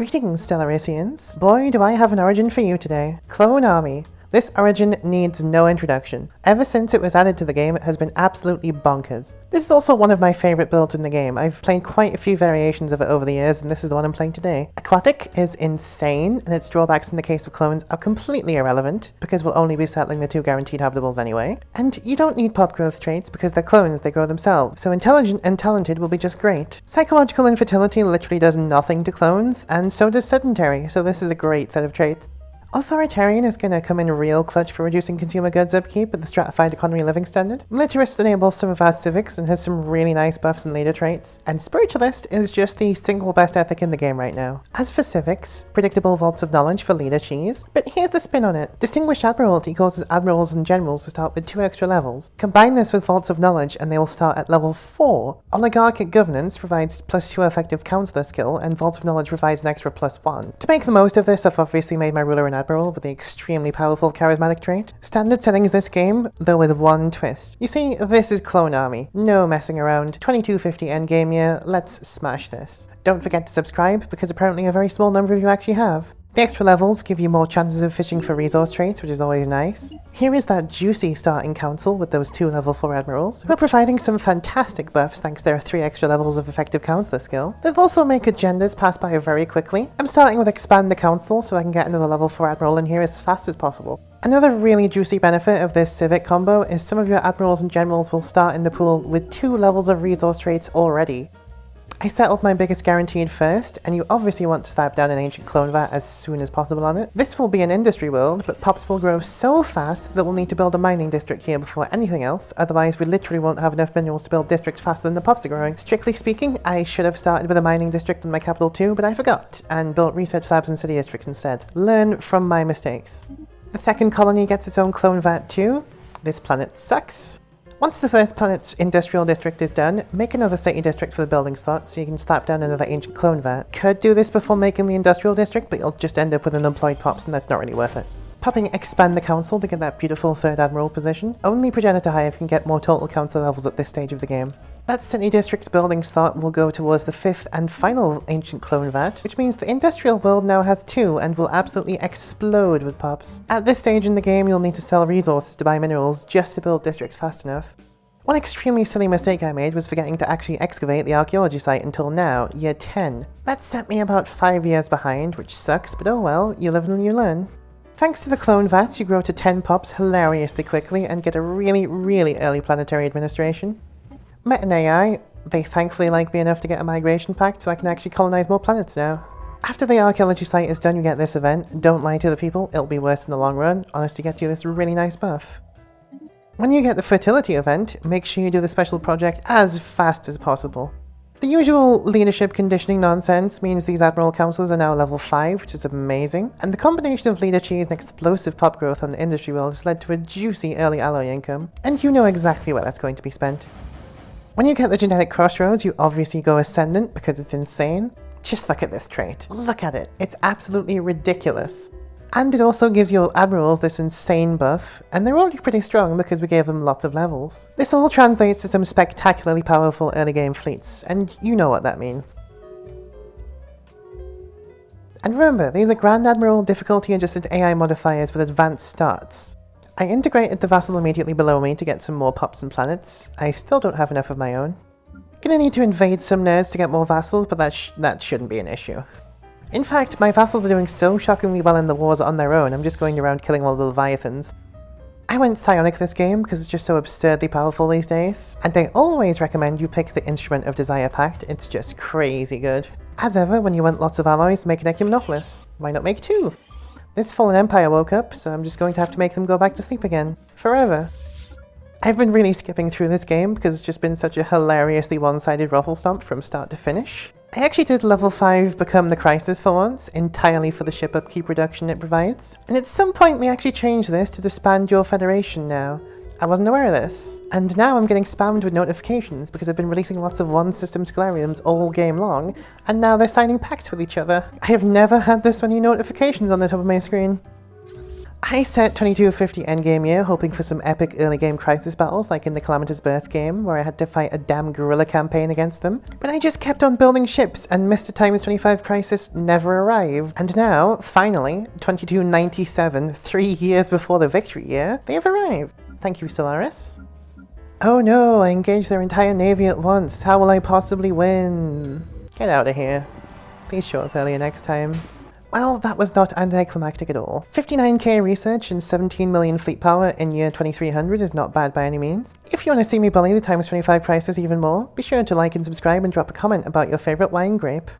Greetings, Stellarisians. Boy, do I have an origin for you today. Clone Army. This origin needs no introduction. Ever since it was added to the game, it has been absolutely bonkers. This is also one of my favourite builds in the game. I've played quite a few variations of it over the years, and this is the one I'm playing today. Aquatic is insane, and its drawbacks in the case of clones are completely irrelevant, because we'll only be settling the 2 guaranteed habitables anyway. And you don't need pop growth traits, because they're clones, they grow themselves, so intelligent and talented will be just great. Psychological infertility literally does nothing to clones, and so does sedentary, so this is a great set of traits. Authoritarian is going to come in real clutch for reducing consumer goods upkeep at the stratified economy living standard. Militarist enables some of our civics and has some really nice buffs and leader traits. And Spiritualist is just the single best ethic in the game right now. As for civics, predictable vaults of knowledge for leader cheese. But here's the spin on it. Distinguished Admiralty causes admirals and generals to start with 2 extra levels. Combine this with vaults of knowledge and they will start at level 4. Oligarchic governance provides +2 effective counselor skill, and vaults of knowledge provides an extra +1. To make the most of this, I've obviously made my ruler an admiral with the extremely powerful charismatic trait. Standard settings this game, though with one twist. You see, this is Clone Army. No messing around. 2250 endgame year, let's smash this. Don't forget to subscribe, because apparently a very small number of you actually have. The extra levels give you more chances of fishing for resource traits, which is always nice. Here is that juicy starting council with those 2 level 4 admirals, who are providing some fantastic buffs thanks to their 3 extra levels of effective counselor skill. They'll also make agendas pass by very quickly. I'm starting with expand the council so I can get another level 4 admiral in here as fast as possible. Another really juicy benefit of this civic combo is some of your admirals and generals will start in the pool with 2 levels of resource traits already. I settled my biggest guaranteed first, and you obviously want to slap down an ancient clone vat as soon as possible on it. This will be an industry world, but pops will grow so fast that we'll need to build a mining district here before anything else, otherwise we literally won't have enough minerals to build districts faster than the pops are growing. Strictly speaking, I should have started with a mining district in my capital too, but I forgot, and built research labs and city districts instead. Learn from my mistakes. The second colony gets its own clone vat too. This planet sucks. Once the first planet's industrial district is done, make another city district for the building slot so you can slap down another ancient clone vat. Could do this before making the industrial district, but you'll just end up with unemployed pops and that's not really worth it. Popping expand the council to get that beautiful 3rd admiral position. Only Progenitor Hive can get more total council levels at this stage of the game. That city district's building slot will go towards the 5th and final ancient clone vat, which means the industrial world now has 2 and will absolutely explode with pops. At this stage in the game, you'll need to sell resources to buy minerals just to build districts fast enough. One extremely silly mistake I made was forgetting to actually excavate the archaeology site until now, year 10. That set me about 5 years behind, which sucks, but oh well, you live and you learn. Thanks to the clone vats, you grow to 10 pops hilariously quickly and get a really early planetary administration. Met an AI, they thankfully like me enough to get a migration pact so I can actually colonize more planets now. After the archaeology site is done, you get this event. Don't lie to the people, it'll be worse in the long run. Honestly, gets you this really nice buff. When you get the fertility event, make sure you do the special project as fast as possible. The usual leadership conditioning nonsense means these admiral councils are now level 5, which is amazing, and the combination of leader cheese and explosive pop growth on the industry world has led to a juicy early alloy income, and you know exactly where that's going to be spent. When you get the genetic crossroads, you obviously go ascendant because it's insane. Just look at this trait. Look at it. It's absolutely ridiculous. And it also gives your admirals this insane buff, and they're already pretty strong because we gave them lots of levels. This all translates to some spectacularly powerful early game fleets, and you know what that means. And remember, these are Grand Admiral difficulty adjusted AI modifiers with advanced starts. I integrated the vassal immediately below me to get some more pops and planets. I still don't have enough of my own. Gonna need to invade some nerds to get more vassals, but that shouldn't be an issue. In fact, my vassals are doing so shockingly well in the wars on their own, I'm just going around killing all the Leviathans. I went psionic this game because it's just so absurdly powerful these days, and I always recommend you pick the Instrument of Desire Pact, it's just crazy good. As ever, when you want lots of alloys, make an Ecumenopolis. Why not make 2? This fallen empire woke up, so I'm just going to have to make them go back to sleep again. Forever. I've been really skipping through this game because it's just been such a hilariously one-sided ruffle stomp from start to finish. I actually did level 5 Become the Crisis for once, entirely for the ship upkeep reduction it provides. And at some point they actually changed this to disband your federation now. I wasn't aware of this. And now I'm getting spammed with notifications because I've been releasing lots of one-system Scalariums all game long, and now they're signing pacts with each other. I have never had this many notifications on the top of my screen. I set 2250 endgame year hoping for some epic early game crisis battles like in the Calamitous Birth game where I had to fight a damn guerrilla campaign against them. But I just kept on building ships and Mr. Times 25 crisis never arrived. And now, finally, 2297, 3 years before the victory year, they have arrived. Thank you, Stellaris. Oh no, I engaged their entire navy at once. How will I possibly win? Get out of here. Please show up earlier next time. Well, that was not anticlimactic at all. 59k research and 17 million fleet power in year 2300 is not bad by any means. If you want to see me bully the times 25 prices even more, be sure to like and subscribe and drop a comment about your favorite wine grape.